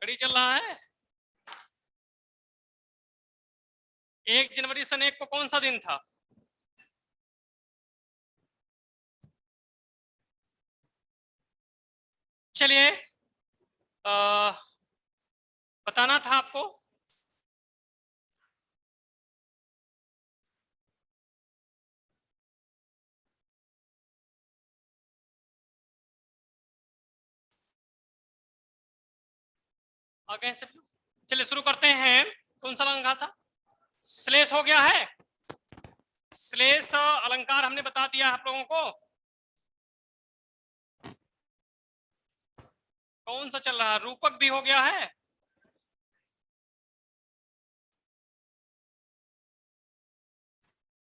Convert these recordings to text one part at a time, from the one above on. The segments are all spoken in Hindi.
घड़ी चल रहा है। 1 जनवरी सन 1 को कौन सा दिन था? चलिए, बताना था आपको। आगे से चलिए शुरू करते हैं। कौन सा अलंकार था? श्लेष हो गया है। श्लेष अलंकार हमने बता दिया आप लोगों को। कौन सा चल रहा है? रूपक भी हो गया है।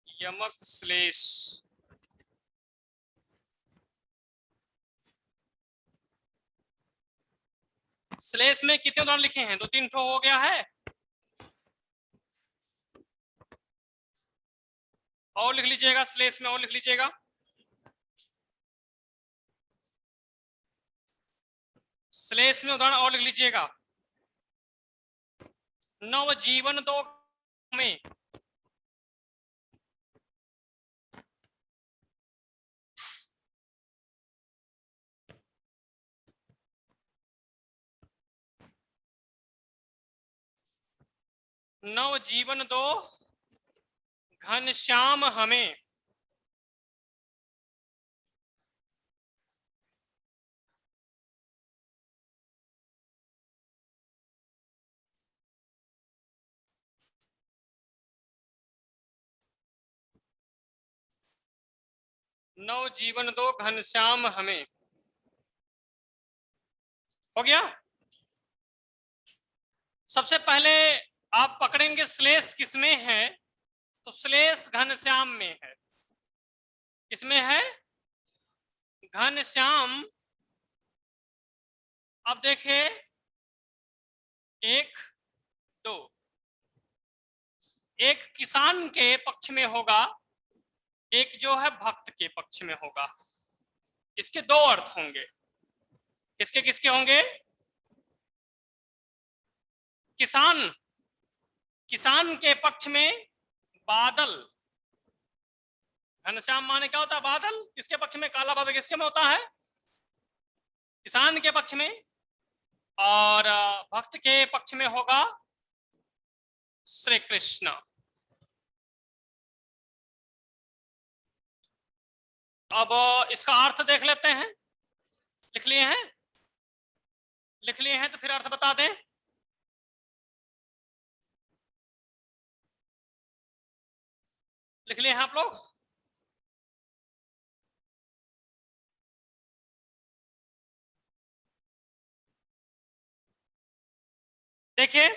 यमक श्लेष। श्लेष में कितने उदाहरण लिखे हैं? 2-3 ठो हो गया है। और लिख लीजिएगा, श्लेष में और लिख लीजिएगा। श्लेष में उदाहरण और लिख लीजिएगा। नव जीवन दो में, नव जीवन दो घनश्याम हमें। नव जीवन दो घनश्याम हमें। हो गया। सबसे पहले आप पकड़ेंगे श्लेष किसमें है, तो श्लेष घनश्याम में है। किसमें है? घनश्याम। अब देखिए, 1 2, एक किसान के पक्ष में होगा, एक जो है भक्त के पक्ष में होगा। इसके 2 अर्थ होंगे। किसके किसके होंगे? किसान, किसान के पक्ष में बादल। घनश्याम माने क्या होता है? बादल। किसके पक्ष में? काला बादल किसके में होता है? किसान के पक्ष में। और भक्त के पक्ष में होगा श्री कृष्ण। अब इसका अर्थ देख लेते हैं। लिख लिए हैं? लिख लिए हैं तो फिर अर्थ बता दें। लिख लिए हैं आप लोग? देखिए,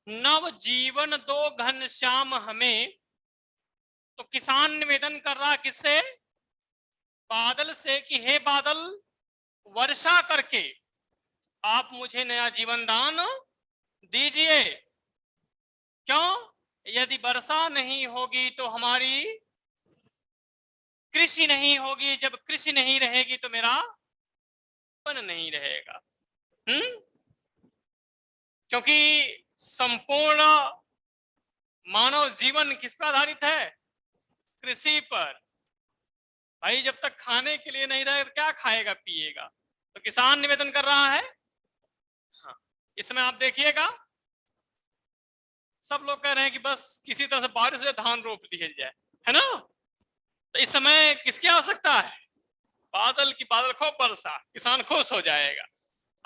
नव जीवन दो घनश्याम हमें, तो किसान निवेदन कर रहा किससे? बादल से कि हे बादल, वर्षा करके आप मुझे नया जीवन दान दीजिए। क्यों? यदि वर्षा नहीं होगी तो हमारी कृषि नहीं होगी। जब कृषि नहीं रहेगी तो मेरा जीवन नहीं रहेगा। क्योंकि संपूर्ण मानव जीवन किस पर आधारित है? कृषि पर। भाई जब तक खाने के लिए नहीं रहेगा तो क्या खाएगा पिएगा? तो किसान निवेदन कर रहा है। हाँ, इसमें आप देखिएगा, सब लोग कह रहे हैं कि बस किसी तरह से बारिश से धान रोप दिया जाए, है ना? तो इस समय किसकी आवश्यकता है? बादल की। बादल खूब बरसा, किसान खुश हो जाएगा।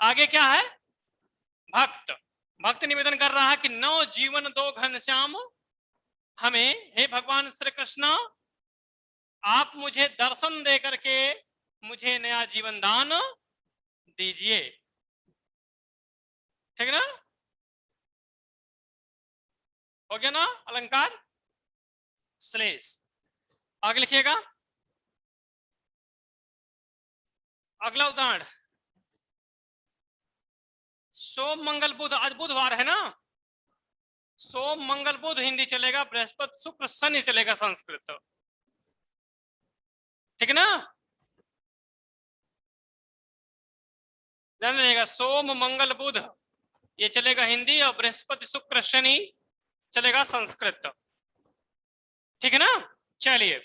आगे क्या है? भक्त। भक्त निवेदन कर रहा है कि नव जीवन दो घनश्याम हमें, हे भगवान श्री कृष्ण, आप मुझे दर्शन दे करके मुझे नया जीवन दान दीजिए। ठीक ना? हो गया ना अलंकार श्लेष। आगे लिखिएगा। अगला उदाहरण, सोम मंगल बुध। आज बुधवार है ना? सोम मंगल बुध हिंदी चलेगा, बृहस्पति शुक्र शनि चलेगा संस्कृत। ठीक है ना? ध्यान रखिएगा, सोम मंगल बुध ये चलेगा हिंदी, और बृहस्पति शुक्र शनि चलेगा संस्कृत। ठीक है ना? चलिए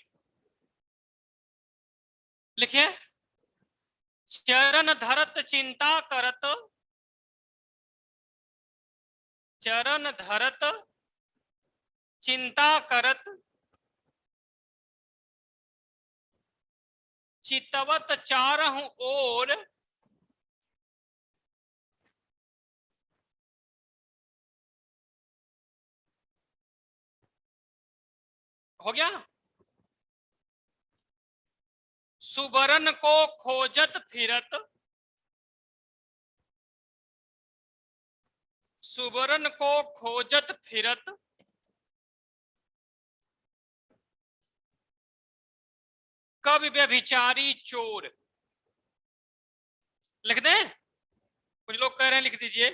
लिखिए, चरण धरत चिंता करत, चरण धरत चिंता करत, चितवत चारहु ओर, हो गया। सुबरन को खोजत फिरत, सुबरन को खोजत फिरत, कवि व्यभिचारी चोर। लिख दें? कुछ लोग कह रहे हैं लिख दीजिए।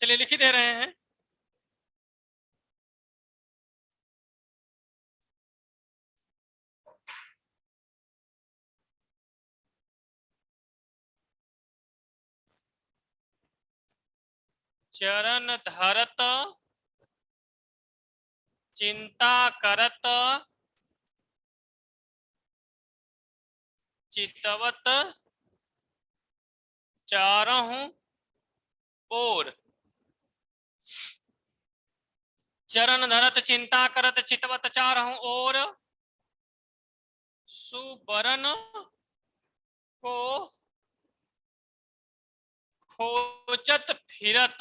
चलिए लिख ही दे रहे हैं। चरण धरत चिंता करत, चितवत चारहु ओर, चरण धरत चिंता करत, चितवत चारहु ओर, सुबरन को खोजत फिरत,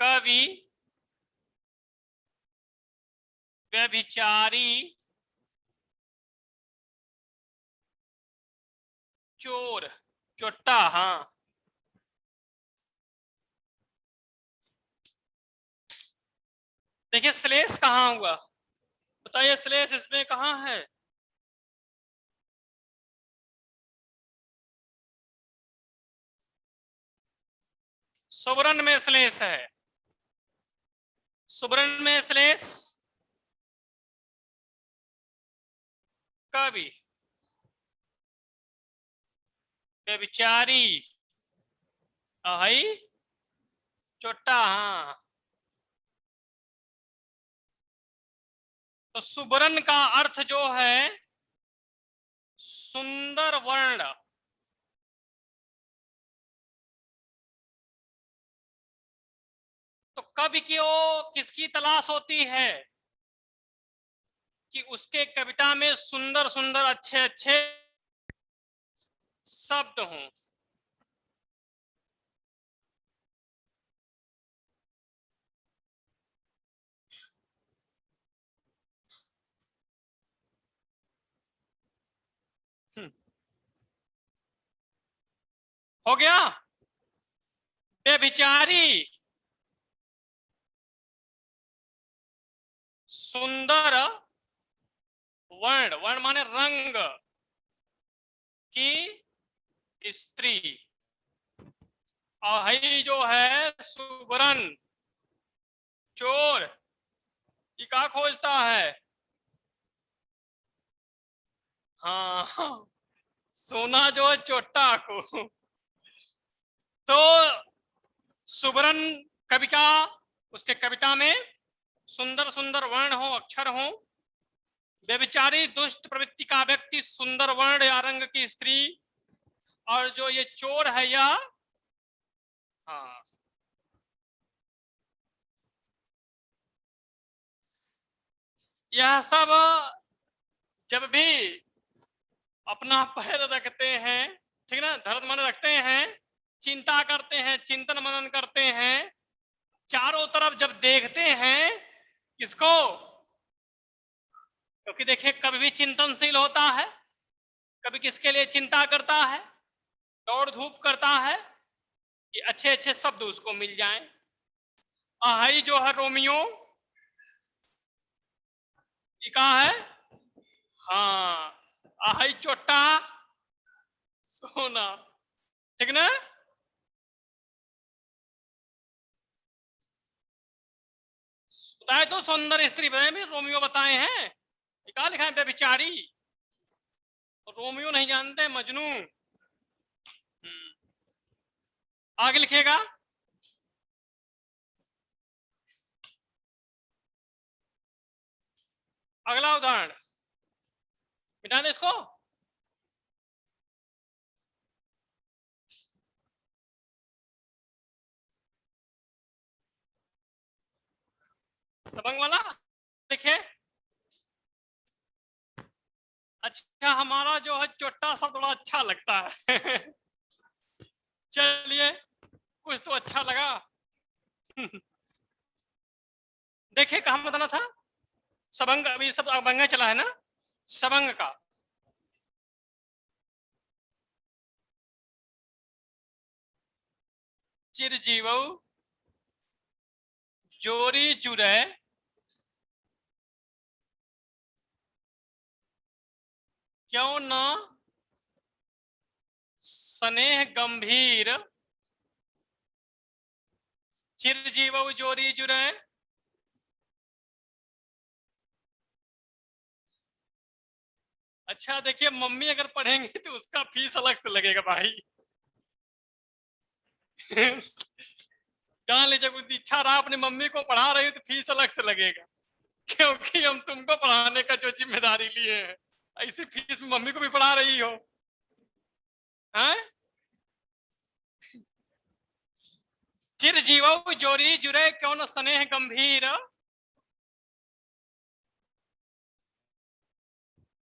कवि व्यभिचारी चोर। चोट्टा, हाँ। देखिए श्लेष कहाँ हुआ, बताइए श्लेष इसमें कहाँ है? सुबरन में श्लेष है, सुबरन में श्लेष, कवि व्यभिचारी अहई चोट्टा, हाँ। तो सुबरन का अर्थ जो है सुंदर वर्ण, तो कवि की किसकी तलाश होती है कि उसके कविता में सुंदर सुंदर अच्छे अच्छे शब्द हों। हो गया। व्यभिचारी सुंदर वर्ण, वर्ण माने रंग की स्त्री, अहि जो है सुबरन चोर, ये क्या खोजता है? हाँ, सोना जो है चोट्टा को। तो सुबरन कवि का, उसके कविता में सुंदर सुंदर वर्ण हो, अक्षर हो। व्यभिचारी दुष्ट प्रवृत्ति का व्यक्ति, सुंदर वर्ण या रंग की स्त्री, और जो ये चोर है यह, हाँ, यह सब जब भी अपना पैर रखते हैं, ठीक ना, धरत मन रखते हैं, चिंता करते हैं, चिंतन मनन करते हैं, चारों तरफ जब देखते हैं इसको, क्योंकि देखिए कभी भी चिंतनशील होता है, कभी किसके लिए चिंता करता है, दौड़ धूप करता है कि अच्छे अच्छे शब्द उसको मिल जाएं। अहाई जो है रोमियो, ये कहाँ है? हाँ, अहाई चोट्टा सोना, ठीक ना? बताए तो सौंदर्य स्त्री बताए, रोमियो बताए हैं। क्या लिखा है? व्यभिचारी। रोमियो नहीं जानते, मजनू। आगे लिखिएगा। अगला उदाहरण, मिटा दे इसको। सबंग वाला लिखे। अच्छा, हमारा जो है चोट्टा सा थोड़ा अच्छा लगता है। चलिए, कुछ तो अच्छा लगा। देखिए कहां बताना था। सबंग, अभी सब अभंगा चला है ना, सबंग का। चिरजीव जोरी जुरे क्यों न स्नेह गंभीर, चिरजीव जोरी जुरे। अच्छा देखिए, मम्मी अगर पढ़ेंगे तो उसका फीस अलग से लगेगा भाई। जान लीजिए, कुछ इच्छा रहा अपनी मम्मी को पढ़ा रही हो तो फीस अलग से लगेगा, क्योंकि हम तुमको पढ़ाने का जो जिम्मेदारी लिए हैं, ऐसी फीस में मम्मी को भी पढ़ा रही हो। हैं? चिरजीव जोरी जुरे क्यों न स्नेह गंभीर,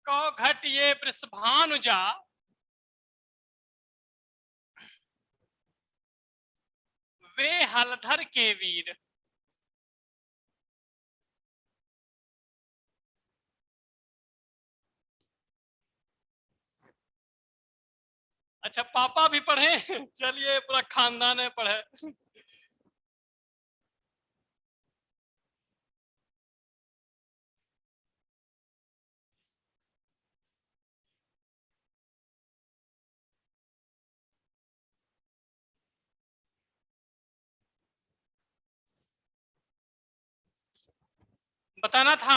कौ घट ये वृषभानुजा, वे हलधर के वीर। अच्छा, पापा भी पढ़े। चलिए, पूरा खानदान है पढ़े। बताना था।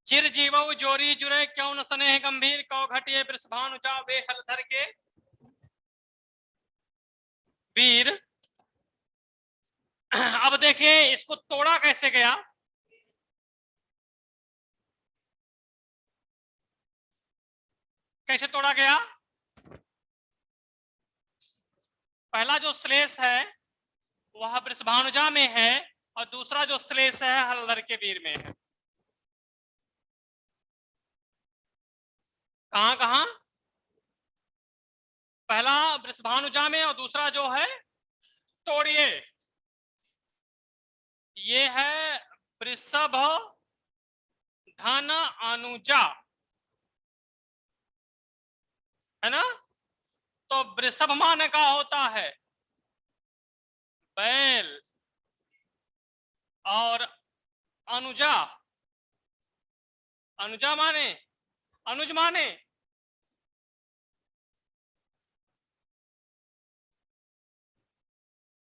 चिरजीव जोरी जुरे क्यों न स्नेह गंभीर, कौ घटिए वृषभानुजा, वे हलधर के वीर। अब देखिए इसको तोड़ा कैसे गया। कैसे तोड़ा गया? पहला जो श्लेष है वह वृषभानुजा में है, और दूसरा जो श्लेष है हलधर के वीर में है। कहां कहां? पहला वृषभानुजा में और दूसरा जो है, तोड़िए, ये है वृषभ धन अनुजा, है ना। तो वृषभ माने का होता है बैल, और अनुजा, अनुजा माने, अनुज माने,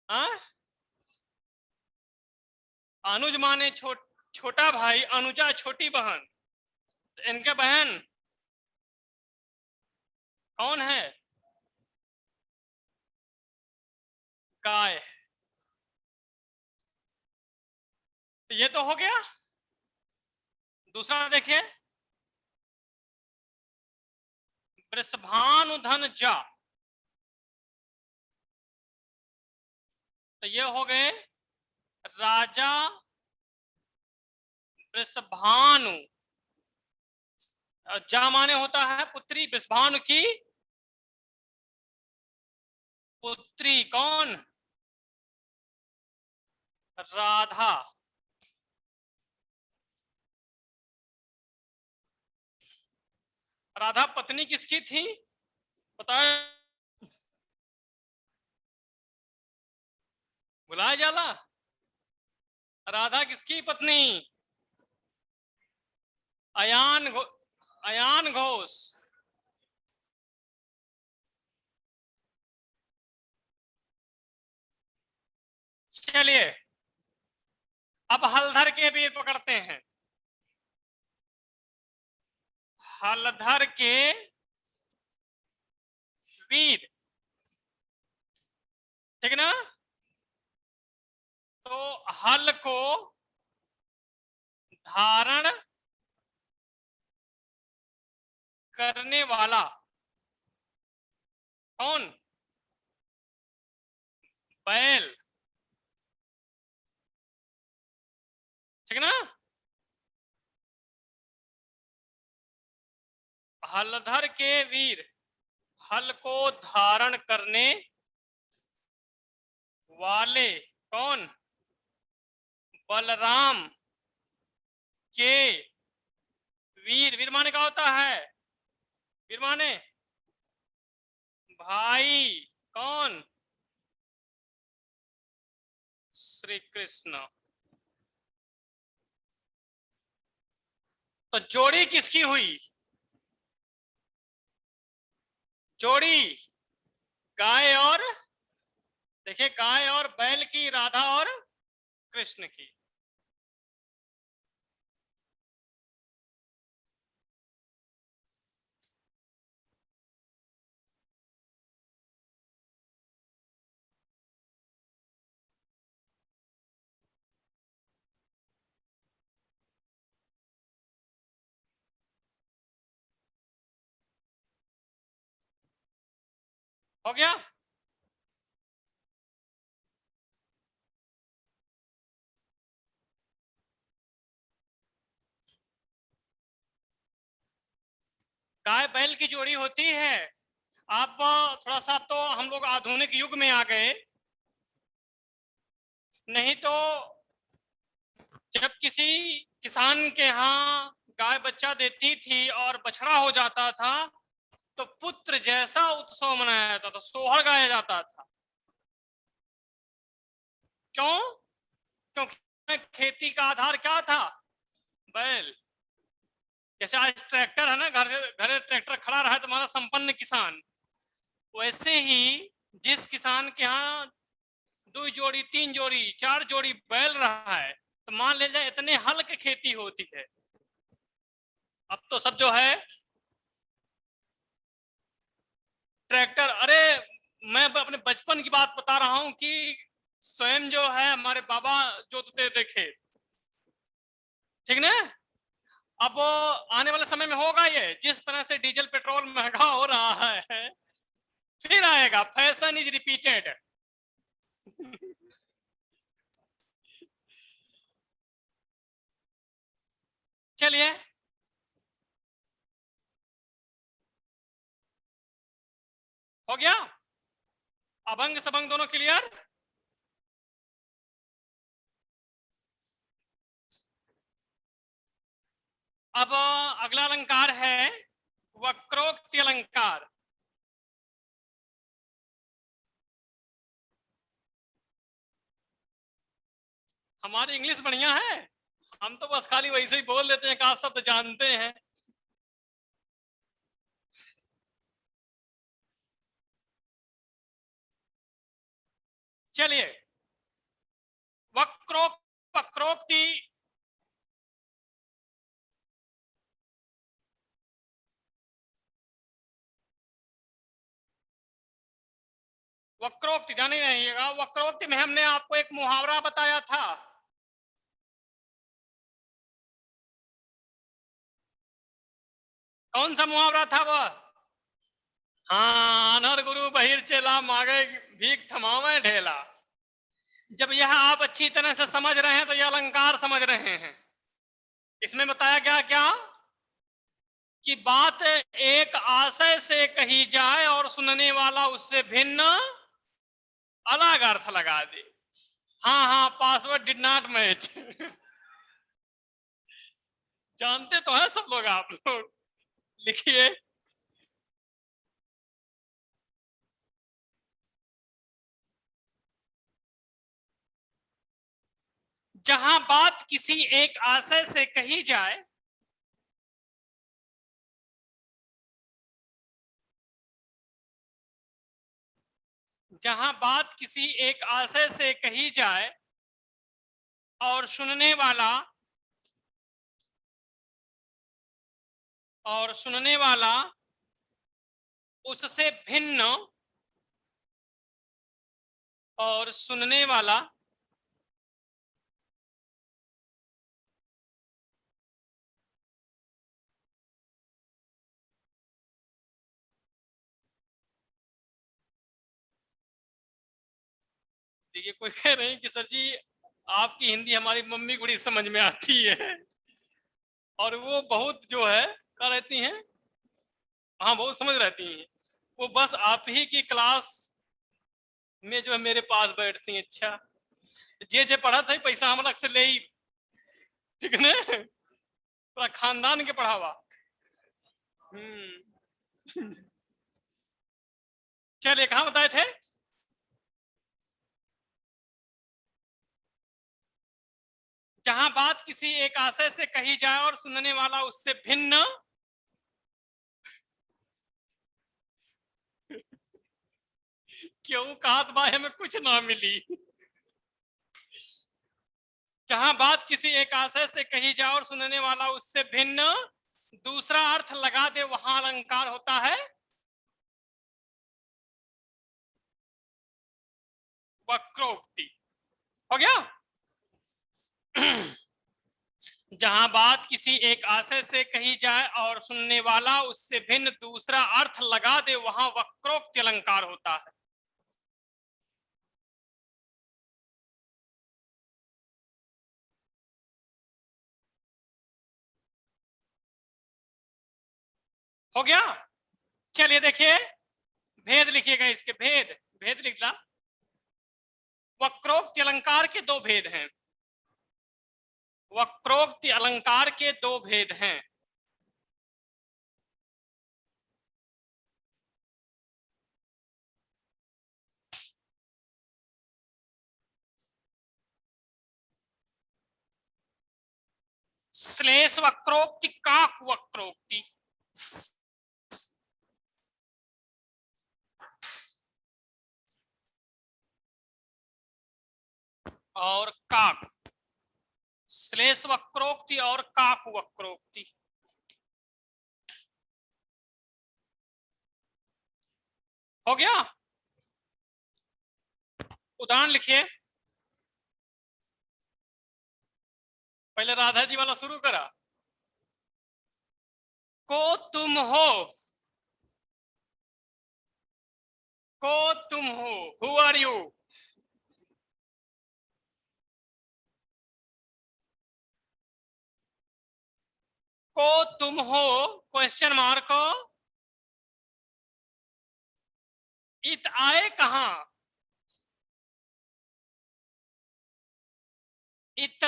हाँ, अनुज माने छोटा भाई, अनुजा छोटी बहन। तो इनके बहन कौन है? गाय। तो ये तो हो गया। दूसरा देखिए, वृषभानुधन जा, तो ये हो गए राजा वृषभानु। जा माने होता है पुत्री, वृषभानु की पुत्री कौन? राधा। राधा पत्नी किसकी थी बताए? बुलाया जाला। राधा किसकी पत्नी? अयान घोष। चलिए, अब हलधर के वीर पकड़ते हैं। हलधर के वीर, ठीक है ना। तो हल को धारण करने वाला कौन? बैल, ठीक है ना। हलधर के वीर, हल को धारण करने वाले कौन? बलराम के वीर। वीर माने क्या होता है? वीर माने भाई, कौन? श्री कृष्ण। तो जोड़ी किसकी हुई? जोड़ी गाय और, देखिए, गाय और बैल की, राधा और कृष्ण की। हो गया। गाय बैल की जोड़ी होती है। अब थोड़ा सा तो हम लोग आधुनिक युग में आ गए, नहीं तो जब किसी किसान के यहाँ गाय बच्चा देती थी और बछड़ा हो जाता था, तो पुत्र जैसा उत्सव मनाया जाता था, सोहर गाया जाता था। क्यों? क्योंकि खेती का आधार क्या था? बैल। जैसे आज ट्रैक्टर है ना, घर घर ट्रैक्टर खड़ा रहा है तुम्हारा संपन्न किसान, वैसे ही जिस किसान के यहाँ 2 जोड़ी 3 जोड़ी 4 जोड़ी बैल रहा है, तो मान ले जाए इतने हल की खेती होती है। अब तो सब जो है ट्रैक्टर। अरे मैं अपने बचपन की बात बता रहा हूं कि स्वयं जो है हमारे बाबा जोतते थे खेत, ठीक ना। अब वो आने वाले समय में होगा, ये जिस तरह से डीजल पेट्रोल महंगा हो रहा है, फिर आएगा, फैशन इज रिपीटेड। चलिए, हो गया। अभंग सबंग दोनों क्लियर। अब अगला अलंकार है वक्रोक्ति अलंकार। हमारी इंग्लिश बढ़िया है, हम तो बस खाली वैसे ही बोल देते हैं, कहा शब्द जानते हैं। चलिए, वक्रोक्ति वक्रोक्ति जाने रहिएगा। वक्रोक्ति में हमने आपको एक मुहावरा बताया था, कौन सा मुहावरा था वह? हाँ, अनहर गुरु बहिर चेला मांगे भीख थमावे ढेला। जब यह आप अच्छी तरह से समझ रहे हैं तो यह अलंकार समझ रहे हैं। इसमें बताया गया क्या कि बात एक आशय से कही जाए और सुनने वाला उससे भिन्न अलग अर्थ लगा दे। हाँ हाँ, पासवर्ड डिड नॉट मैच। जानते तो है सब लोग, आप लोग लिखिए। जहां बात किसी एक आशय से कही जाए जहां बात किसी एक आशय से कही जाए और सुनने वाला और सुनने वाला उससे भिन्न और सुनने वाला देखिए कोई कह रहे हैं कि सर जी आपकी हिंदी हमारी मम्मी को बड़ी समझ में आती है और वो बहुत जो है क्या रहती हैं, हाँ बहुत समझ रहती हैं, वो बस आप ही की क्लास में जो है मेरे पास बैठती हैं। अच्छा जे पढ़ा था पैसा हम अलग से ले ही, ठीक है पूरा खानदान के पढ़ावा। चलिए कहाँ बताए थे, जहां बात किसी एक आशय से कही जाए और सुनने वाला उससे भिन्न क्यों कहा बाहे में कुछ ना मिली, जहां बात किसी एक आशय से कही जाए और सुनने वाला उससे भिन्न दूसरा अर्थ लगा दे वहां अलंकार होता है वक्रोक्ति। हो गया जहां बात किसी एक आशय से कही जाए और सुनने वाला उससे भिन्न दूसरा अर्थ लगा दे वहां वक्रोक्ति अलंकार होता है। हो गया। चलिए देखिए भेद लिखिएगा, इसके भेद, भेद लिखना, वक्रोक्ति अलंकार के दो भेद हैं, वक्रोक्ति अलंकार के दो भेद हैं। श्लेष वक्रोक्ति, काक वक्रोक्ति। और काक, श्लेष वक्रोक्ति और काक वक्रोक्ति। हो गया। उदाहरण लिखिए, पहले राधा जी वाला शुरू करा। को तुम हो, को तुम हो, हु आर यू। को तुम हो क्वेश्चन मार्क, इत आए कहां, इत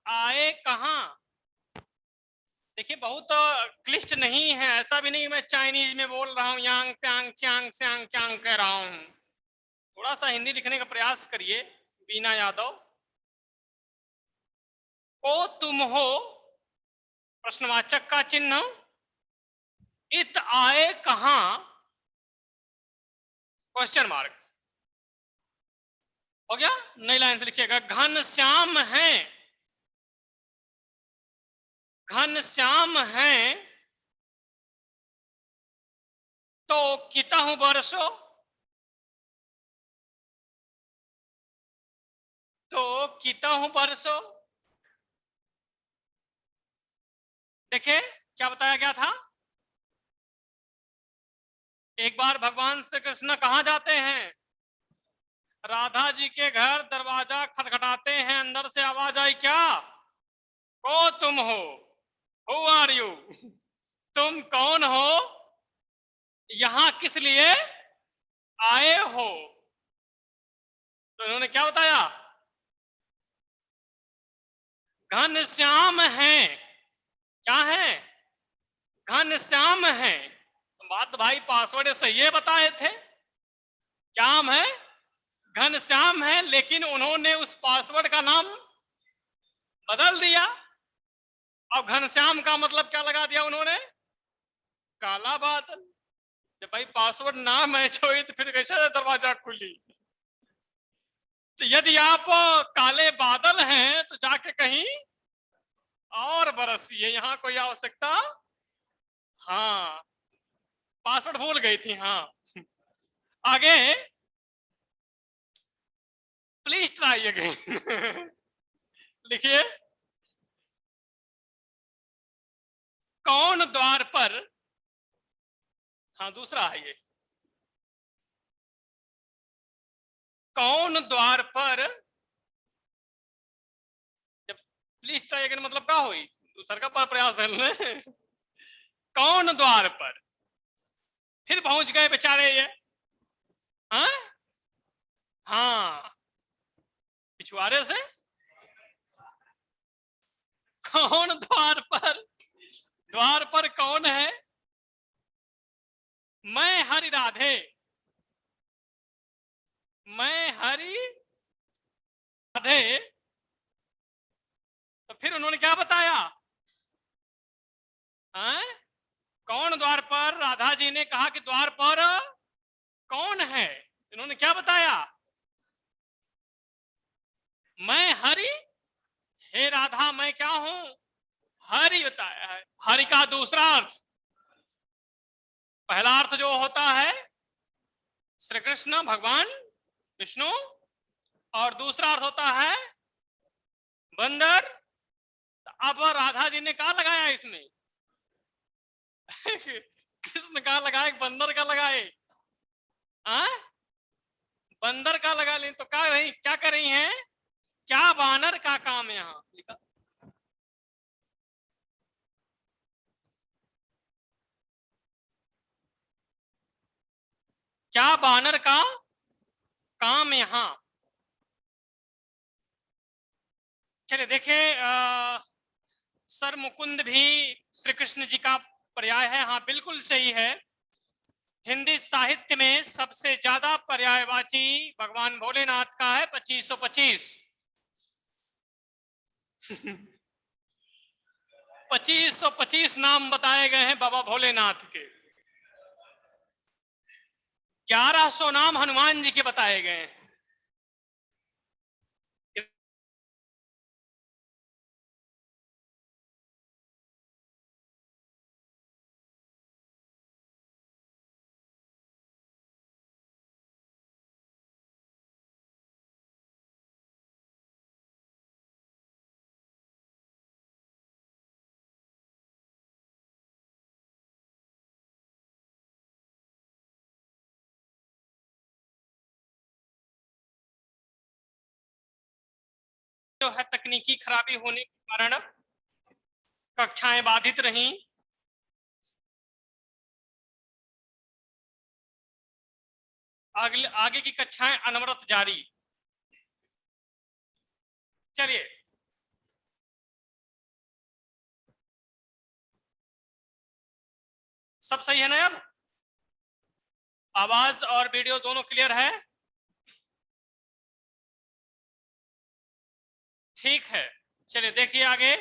आए कहां। देखिए बहुत क्लिष्ट नहीं है, ऐसा भी नहीं मैं चाइनीज में बोल रहा हूं यांग प्यांग च्यांग स्यांग क्यांग कह रहा हूं। थोड़ा सा हिंदी लिखने का प्रयास करिए बीना यादव। को तुम हो प्रश्नवाचक का चिन्ह, इत आए कहां क्वेश्चन मार्क। हो गया। नई लाइन से लिखिएगा, घन श्याम है, घन श्याम है तो कितहु बरसो, तो कितहु बरसो। देखिए क्या बताया गया था, एक बार भगवान श्री कृष्ण कहां जाते हैं, राधा जी के घर, दरवाजा खटखटाते हैं, अंदर से आवाज आई क्या, को तुम हो, हु आर यू, तुम कौन हो, यहां किस लिए आए हो। तो इन्होंने क्या बताया, घन श्याम है, क्या है, घन श्याम है। तो बात भाई पासवर्ड सही है बताए थे, क्या हम है, घन श्याम है, लेकिन उन्होंने उस पासवर्ड का नाम बदल दिया। अब घनश्याम का मतलब क्या लगा दिया उन्होंने, काला बादल। जब भाई पासवर्ड ना मैच हो तो फिर कैसे दरवाजा खुली। तो यदि आप काले बादल हैं तो जाके कहीं और बरसिए, यहां कोई आवश्यकता हाँ, पासवर्ड भूल गई थी। हाँ, आगे, प्लीज ट्राई अगेन। लिखिए, कौन द्वार पर, हाँ दूसरा है ये, कौन द्वार पर, जब प्लीज ट्राई अगेन मतलब क्या हुई, दूसरा का पर प्रयास कर। कौन द्वार पर, फिर पहुंच गए बेचारे ये। हाँ, हाँ, पिछवाड़े से, कौन द्वार पर कौन है, मैं हरि राधे, मैं हरि राधे। तो फिर उन्होंने क्या बताया, हाँ? कौन द्वार पर, राधा जी ने कहा कि द्वार पर कौन है, इन्होंने क्या बताया, मैं हरि, हे राधा मैं क्या हूं, हरि बताया है। हरि का दूसरा अर्थ, पहला अर्थ जो होता है श्री कृष्ण भगवान विष्णु, और दूसरा अर्थ होता है बंदर। अब राधा जी ने कहा लगाया इसमें, कृष्ण का लगाए बंदर का लगाए, हाँ? बंदर का लगा लें तो क्या कर रही हैं, क्या बानर का काम यहाँ लिखा, क्या बानर का काम यहाँ। चलिए देखिए, सर मुकुंद भी श्री कृष्ण जी का पर्याय है, हाँ बिल्कुल सही है। हिंदी साहित्य में सबसे ज्यादा पर्यायवाची भगवान भोलेनाथ का है 2525। 2525 नाम बताए गए हैं बाबा भोलेनाथ के, 1100 नाम हनुमान जी के बताए गए हैं। जो है तकनीकी खराबी होने के कारण कक्षाएं बाधित रहीं। आगे की कक्षाएं अनवरत जारी। चलिए, सब सही है ना, अब आवाज और वीडियो दोनों क्लियर है, ठीक है। चलिए देखिए आगे,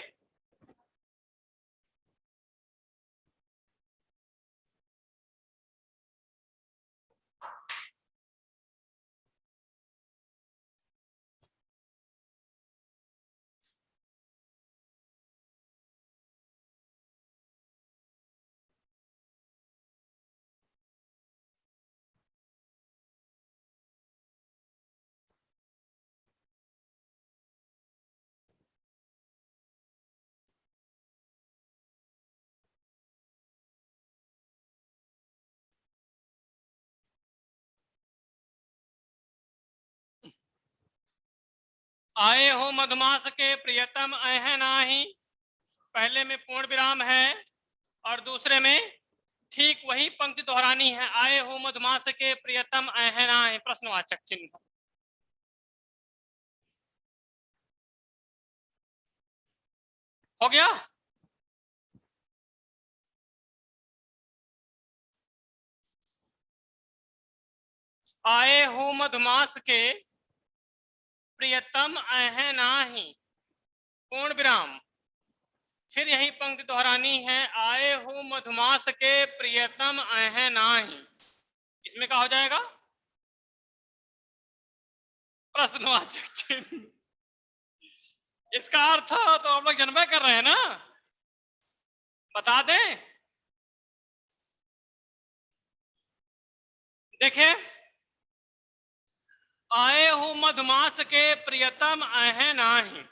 आए हो मधुमास के प्रियतम अह नाही, पहले में पूर्ण विराम है और दूसरे में ठीक वही पंक्ति दोहरानी है, आए हो मधुमास के प्रियतम अह नाही, प्रश्नवाचक चिन्ह। हो गया, आए हो मधुमास के प्रियतम अह नाही, पूर्ण विराम, फिर यही पंक्ति दोहरानी है, आए हो मधुमास के प्रियतम अह नाही, इसमें क्या हो जाएगा, प्रश्नवाचक चिन्ह। इसका अर्थ तो हम लोग जन्मे कर रहे हैं ना, बता दें, देखिए, आए हो मधुमास के प्रियतम अहे नाही,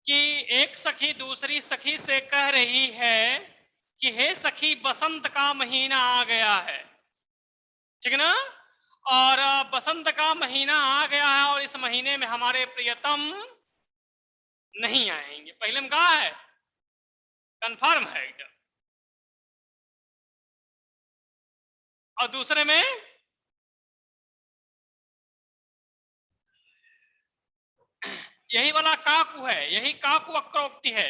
कि एक सखी दूसरी सखी से कह रही है कि हे सखी, बसंत का महीना आ गया है, ठीक है ना। और बसंत का महीना आ गया है और इस महीने में हमारे प्रियतम नहीं आएंगे। पहले में कहा है, कंफर्म है एकदम। और दूसरे में यही वाला काकु है, यही काकु वक्रोक्ति है।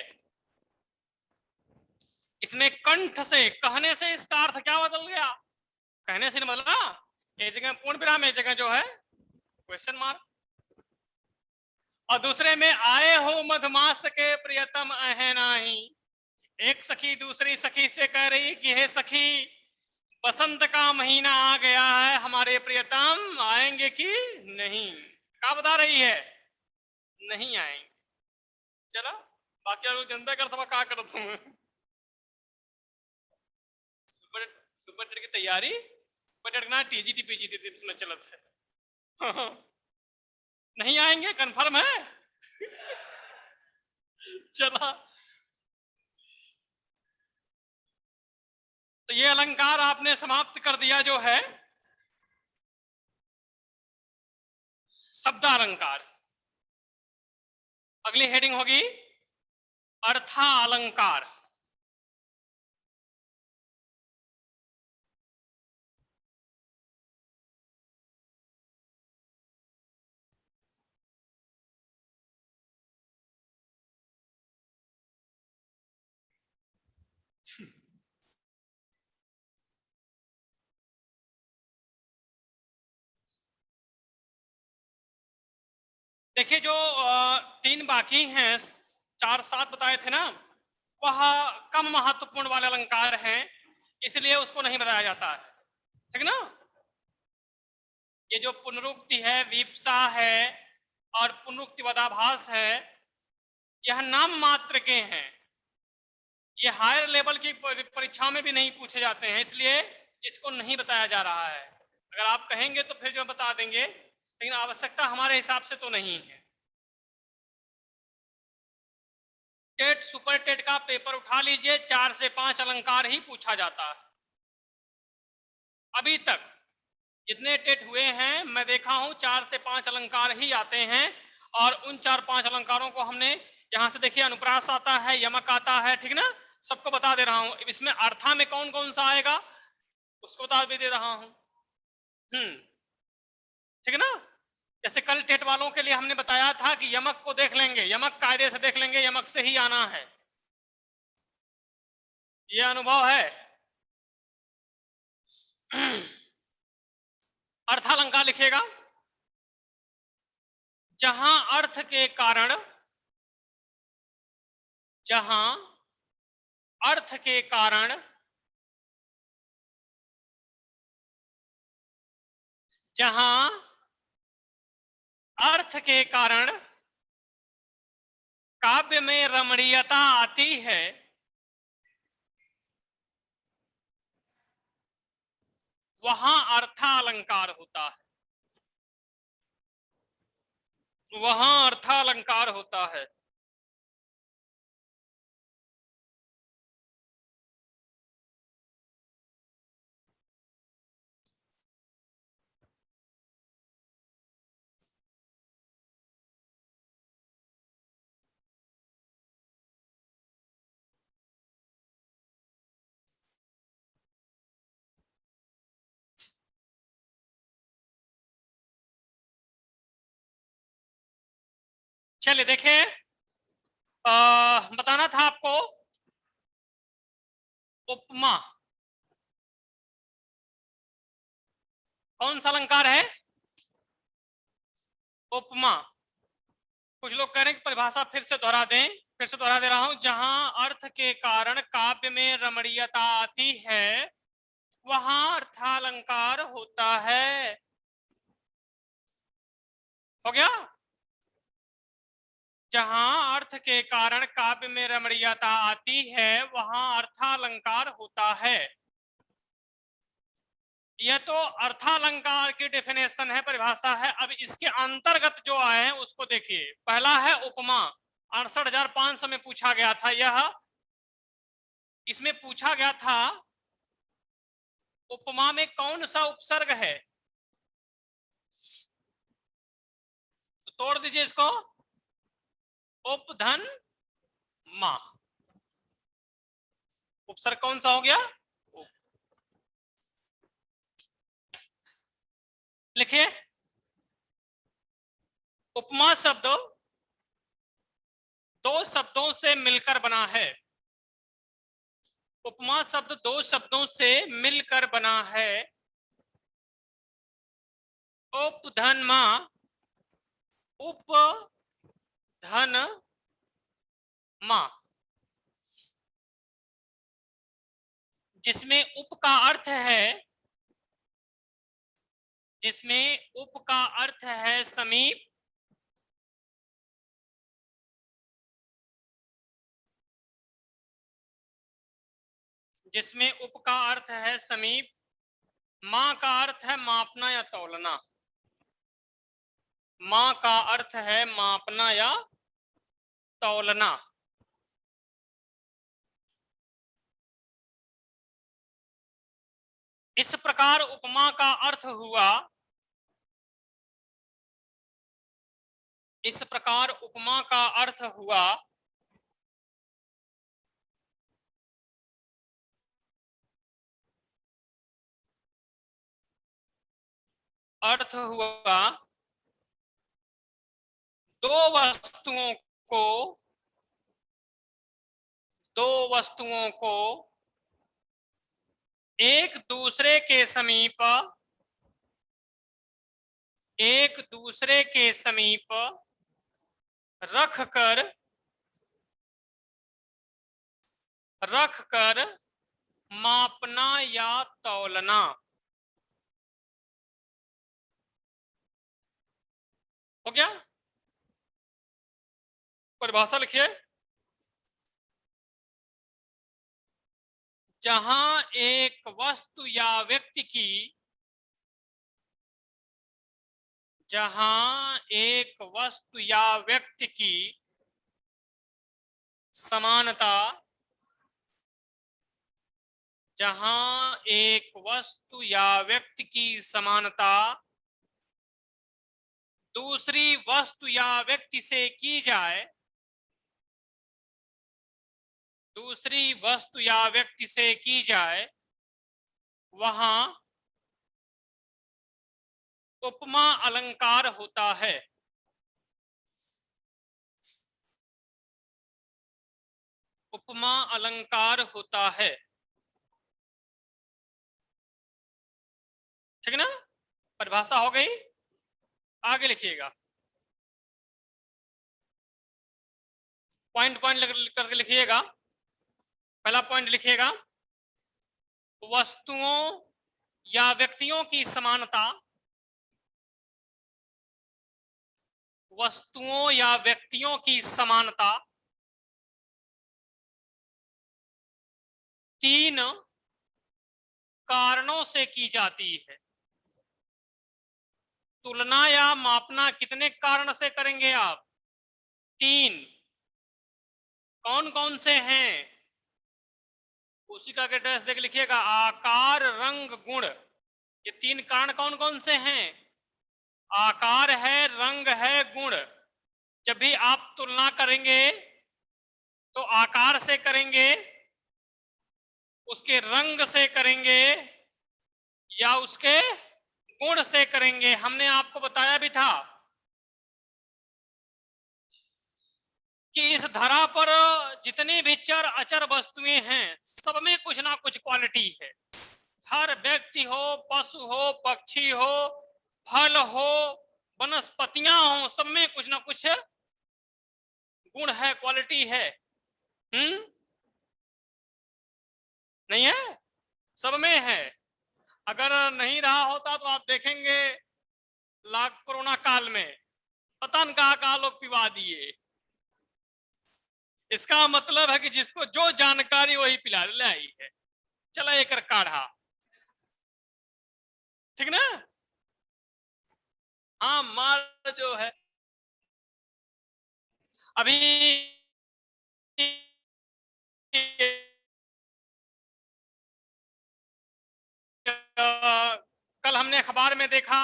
इसमें कंठ से, कहने से इसका अर्थ क्या बदल गया? कहने से नहीं बदला, एक जगह पूर्ण विराम, एक जगह जो है क्वेश्चन मार्क। और दूसरे में आए हो मधुमास के प्रियतम अहे नाही, एक सखी दूसरी सखी से कह रही कि हे सखी, बसंत का महीना आ गया है, हमारे प्रियतम आएंगे कि नहीं? क्या बता रही है? नहीं आएंगे। चला, बाकी लोग जनता करता क्या करता हूँ। सुपर सुपर टेट की तैयारी, सुपर टेट ना टीजीटी पीजीटी इसमें चलत है। नहीं आएंगे, कंफर्म है। चला, तो ये अलंकार आपने समाप्त कर दिया, जो है शब्द अलंकार। अगली हेडिंग होगी अर्था अलंकार। देखिए, जो तीन बाकी हैं, 4 7 बताए थे ना, वह कम महत्वपूर्ण वाले अलंकार हैं, इसलिए उसको नहीं बताया जाता है, ठीक ना। ये जो पुनरुक्ति है, विप्सा है और पुनरुक्ति वदाभास है, यह नाम मात्र के हैं। ये हायर लेवल की परीक्षा में भी नहीं पूछे जाते हैं, इसलिए इसको नहीं बताया जा रहा है। अगर आप कहेंगे तो फिर जो बता देंगे, लेकिन आवश्यकता हमारे हिसाब से तो नहीं है। टेट सुपर टेट का पेपर उठा लीजिए, 4 से 5 अलंकार ही पूछा जाता है। अभी तक जितने टेट हुए हैं, मैं देखा हूं 4 से 5 अलंकार ही आते हैं। और उन 4-5 अलंकारों को हमने यहां से देखिए, अनुप्रास आता है, यमक आता है, ठीक ना। सबको बता दे रहा हूं। इसमें अर्था में कौन कौन सा आएगा उसको बता भी दे रहा हूं। ठीक है ना। जैसे कल टेट वालों के लिए हमने बताया था कि यमक को देख लेंगे, यमक कायदे से देख लेंगे, यमक से ही आना है। ये अनुभव है। अर्थालंकार लिखिएगा, जहां अर्थ के कारण, जहां अर्थ के कारण, जहां अर्थ के कारण काव्य में रमणीयता आती है, वहां अर्थालंकार होता है, वहां अर्थालंकार होता है। चलिए देखिए, बताना था आपको, उपमा कौन सा अलंकार है? उपमा। कुछ लोग कह रहे हैं कि परिभाषा फिर से दोहरा दें, फिर से दोहरा दे रहा हूं। जहां अर्थ के कारण काव्य में रमणीयता आती है, वहां अर्थालंकार होता है। हो गया। जहां अर्थ के कारण काव्य में रमणीयता आती है, वहां अर्थालंकार होता है। यह तो अर्थालंकार की डेफिनेशन है, परिभाषा है। अब इसके अंतर्गत जो आए उसको देखिए। पहला है उपमा, 68,500 में पूछा गया था यह। इसमें पूछा गया था उपमा में कौन सा उपसर्ग है, तो तोड़ दीजिए इसको। उपधन मा, उपसर्ग कौन सा हो गया? लिखिए, उपमा शब्द दो शब्दों से मिलकर बना है। उपमा शब्द दो शब्दों से मिलकर बना है। उपधन मा, उपधन मा, जिसमें उप का अर्थ है, जिसमें उप का अर्थ है समीप, जिसमें उप का अर्थ है समीप, मां का अर्थ है मापना या तौलना। मां का अर्थ है मापना या तौलना। इस प्रकार उपमा का अर्थ हुआ, इस प्रकार उपमा का अर्थ हुआ अर्थ हुआ दो वस्तुओं को, दो वस्तुओं को एक दूसरे के समीप, एक दूसरे के समीप रख कर मापना या तौलना। हो गया? परिभाषा लिखिए। जहां एक वस्तु या व्यक्ति की, जहां एक वस्तु या व्यक्ति की समानता, जहां एक वस्तु या व्यक्ति की समानता दूसरी वस्तु या व्यक्ति से की जाए, दूसरी वस्तु या व्यक्ति से की जाए, वहां उपमा अलंकार होता है। उपमा अलंकार होता है। ठीक ना? परिभाषा हो गई। आगे लिखिएगा, पॉइंट पॉइंट करके लिखिएगा। पहला पॉइंट लिखिएगा, वस्तुओं या व्यक्तियों की समानता, वस्तुओं या व्यक्तियों की समानता तीन कारणों से की जाती है। तुलना या मापना कितने कारण से करेंगे आप? तीन। कौन कौन से हैं? उसी का एड्रेस देख लिखिएगा, आकार, रंग, गुण। ये तीन कारण कौन कौन से हैं? आकार है, रंग है, गुण। जब भी आप तुलना करेंगे तो आकार से करेंगे, उसके रंग से करेंगे, या उसके गुण से करेंगे। हमने आपको बताया भी था कि इस धरा पर जितनी भी चर अचर वस्तुएं हैं, सब में कुछ ना कुछ क्वालिटी है। हर व्यक्ति हो, पशु हो, पक्षी हो, फल हो, वनस्पतियां हो, सब में कुछ ना कुछ गुण है, क्वालिटी है। नहीं है? सब में है। अगर नहीं रहा होता तो आप देखेंगे कोरोना काल में पता नहीं कहां लोग पिवा दिए। इसका मतलब है कि जिसको जो जानकारी वही पिला लाई है। चला एक काढ़ा ठीक ना। हाँ, मार जो है अभी कल हमने अखबार में देखा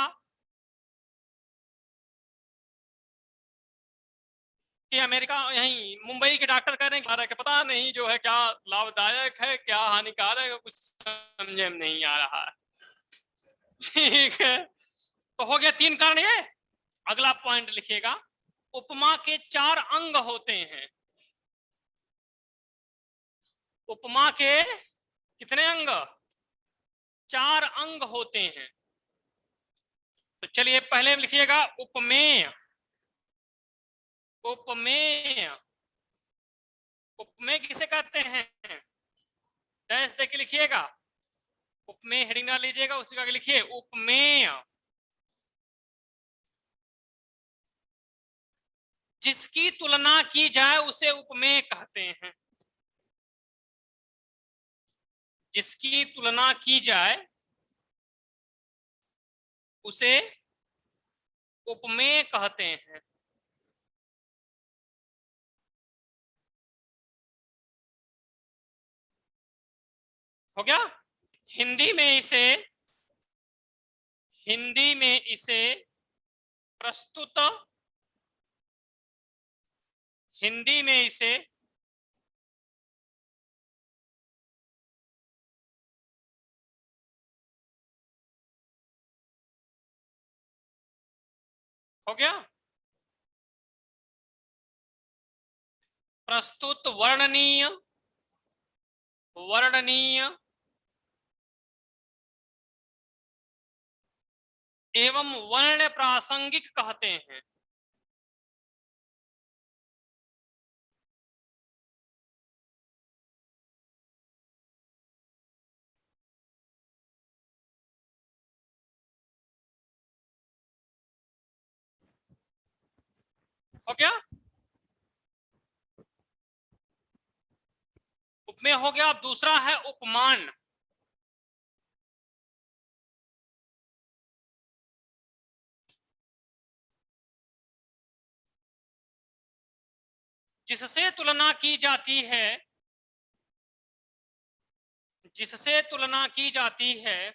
कि अमेरिका यहीं मुंबई के डॉक्टर कह रहे हैं कि पता नहीं जो है क्या लाभदायक है क्या हानिकारक है, कुछ समझे में नहीं आ रहा है। ठीक है, तो हो गया 3 कारण ये। अगला पॉइंट लिखिएगा, उपमा के 4 अंग होते हैं। उपमा के कितने अंग? 4 अंग होते हैं। तो चलिए पहले लिखिएगा उपमेय। उपमेय, उपमेय किसे कहते हैं? डैश देके लिखिएगा। उपमेय हेडिंग ना लीजिएगा, उसी का लिखिए उपमेय। जिसकी तुलना की जाए उसे उपमेय कहते हैं। जिसकी तुलना की जाए उसे उपमेय कहते हैं। हो गया। हिंदी में इसे हिंदी में इसे प्रस्तुत हिंदी में इसे हो गया प्रस्तुत वर्णनीय वर्णनीय एवं वर्ण प्रासंगिक कहते हैं। हो गया। उपमेय हो गया। अब दूसरा है उपमान। जिससे तुलना की जाती है जिससे तुलना की जाती है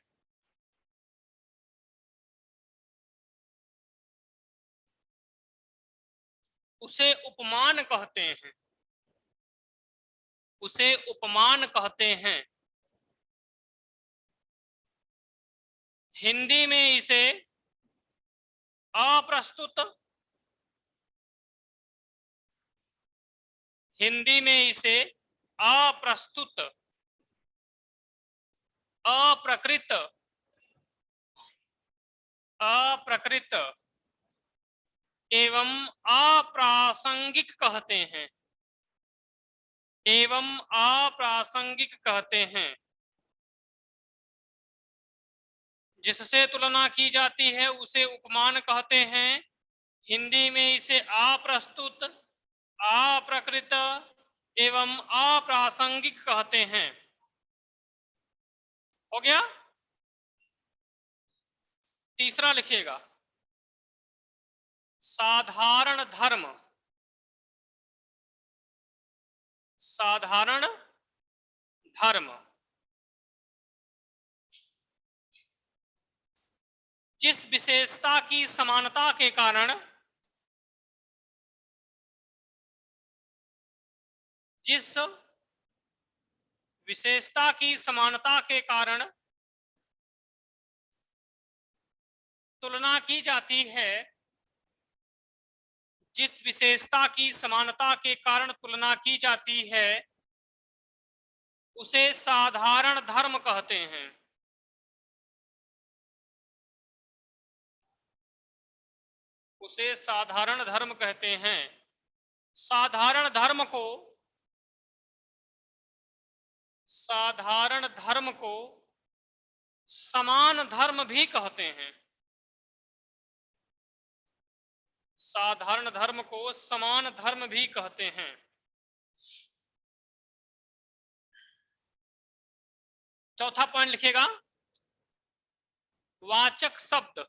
उसे उपमान कहते हैं। उसे उपमान कहते हैं। हिंदी में इसे अप्रस्तुत हिंदी में इसे अप्रस्तुत अप्रकृत अप्रकृत एवं अप्रासंगिक कहते हैं। एवं अप्रासंगिक कहते हैं। जिससे तुलना की जाती है उसे उपमान कहते हैं। हिंदी में इसे अप्रस्तुत अप्रकृत एवं अप्रासंगिक कहते हैं। हो गया। तीसरा लिखिएगा, साधारण धर्म। साधारण धर्म जिस विशेषता की समानता के कारण जिस विशेषता की समानता के कारण तुलना की जाती है जिस विशेषता की समानता के कारण तुलना की जाती है उसे साधारण धर्म कहते हैं। उसे साधारण धर्म कहते हैं। साधारण धर्म को समान धर्म भी कहते हैं। साधारण धर्म को समान धर्म भी कहते हैं। चौथा पॉइंट लिखिएगा, वाचक शब्द,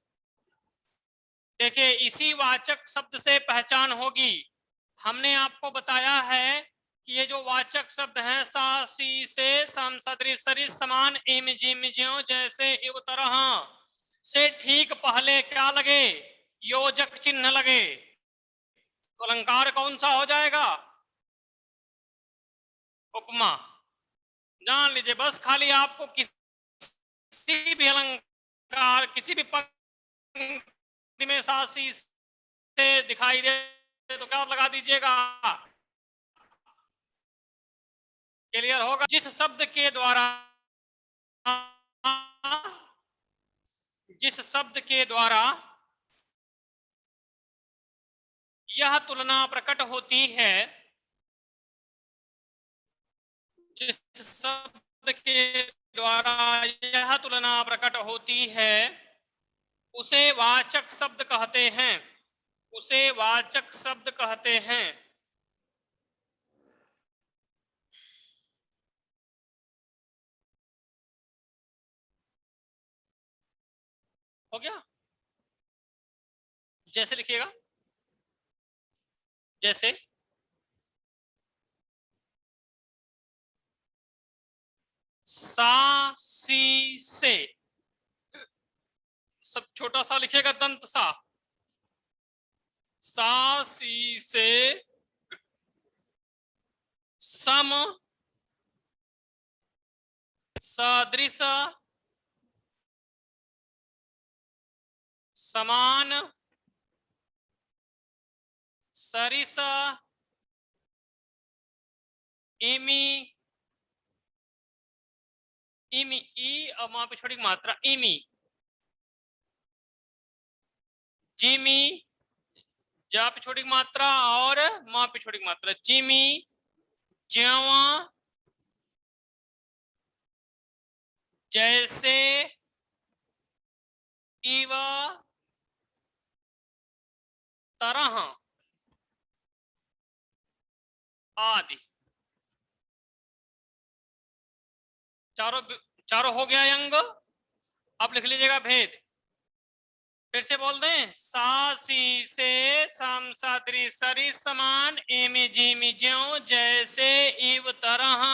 देखिए इसी वाचक शब्द से पहचान होगी। हमने आपको बताया है कि ये जो वाचक शब्द हैं सा सी से सम सदृश सरिस समान इम जिम ज्यों जैसे इव तरह से ठीक पहले क्या लगे, योजक चिन्ह लगे, तो अलंकार कौन सा हो जाएगा, उपमा। जान लीजिए, बस खाली आपको किसी भी अलंकार किसी भी पंक्ति में सा सी से दिखाई दे तो क्या लगा दीजिएगा, क्लियर होगा। जिस शब्द के द्वारा यह तुलना प्रकट होती है, जिस शब्द के द्वारा यह तुलना प्रकट होती है उसे वाचक शब्द कहते हैं, उसे वाचक शब्द कहते हैं। हो गया, जैसे लिखिएगा, जैसे सा सी से, सब छोटा सा लिखिएगा, दंत सा, सा सी से सम सदृश समान सरिस इमी, इमी ई और वहां पे छोटी मात्रा इमी, जिमी जा पे छोटी मात्रा और मां पे छोटी मात्रा, जिमी ज्वा जैसे इव तरह आदि। चारों चारों हो गया अंग। अब लिख लीजिएगा भेद, फिर से बोल दें, सा सी से सम सदृश सरिस समान इमि जिमि ज्यों जैसे इव तरह।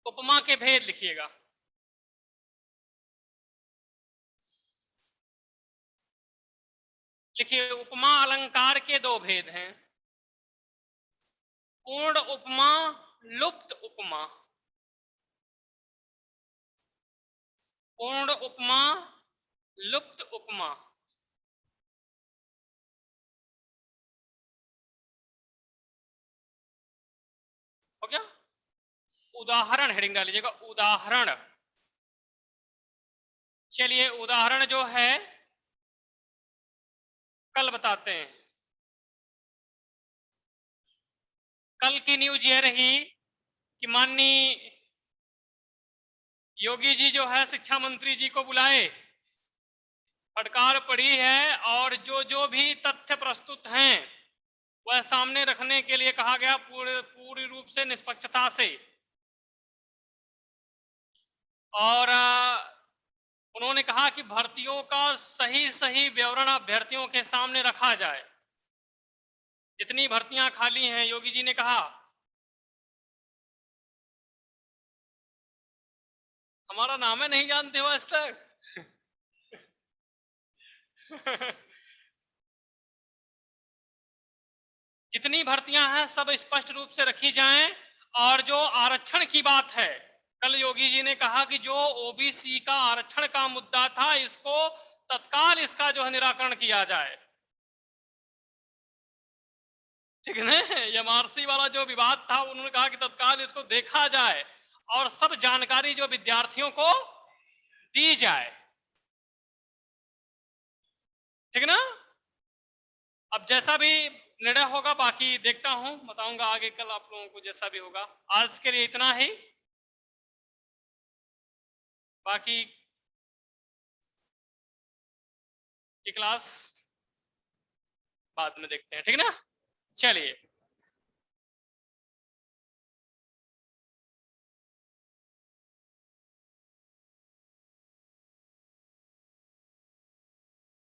उपमा के भेद लिखिएगा, लिखिए उपमा अलंकार के दो भेद हैं, पूर्ण उपमा लुप्त उपमा। पूर्ण उपमा लुप्त उपमा। हो गया। उदाहरण हेडिंग डाल लीजिएगा, उदाहरण। चलिए उदाहरण जो है कल बताते हैं। कल की न्यूज ये रही कि माननीय योगी जी जो है शिक्षा मंत्री जी को बुलाए, फटकार पड़ी है और जो जो भी तथ्य प्रस्तुत हैं वह सामने रखने के लिए कहा गया, पूरी रूप से निष्पक्षता से। और उन्होंने कहा कि भर्तियों का सही सही विवरण अभ्यर्थियों के सामने रखा जाए। जितनी भर्तियां खाली हैं, योगी जी ने कहा हमारा नाम है नहीं जानते हो आज तक। जितनी भर्तियां हैं सब स्पष्ट रूप से रखी जाएं। और जो आरक्षण की बात है, कल योगी जी ने कहा कि जो ओबीसी का आरक्षण का मुद्दा था इसको तत्काल इसका जो है निराकरण किया जाए। ठीक है ना, एमआरसी वाला जो विवाद था उन्होंने कहा कि तत्काल इसको देखा जाए और सब जानकारी जो विद्यार्थियों को दी जाए। ठीक ना। अब जैसा भी निर्णय होगा बाकी देखता हूं, बताऊंगा आगे कल आप लोगों को जैसा भी होगा। आज के लिए इतना ही, बाकी की क्लास बाद में देखते हैं। ठीक ना, चलिए।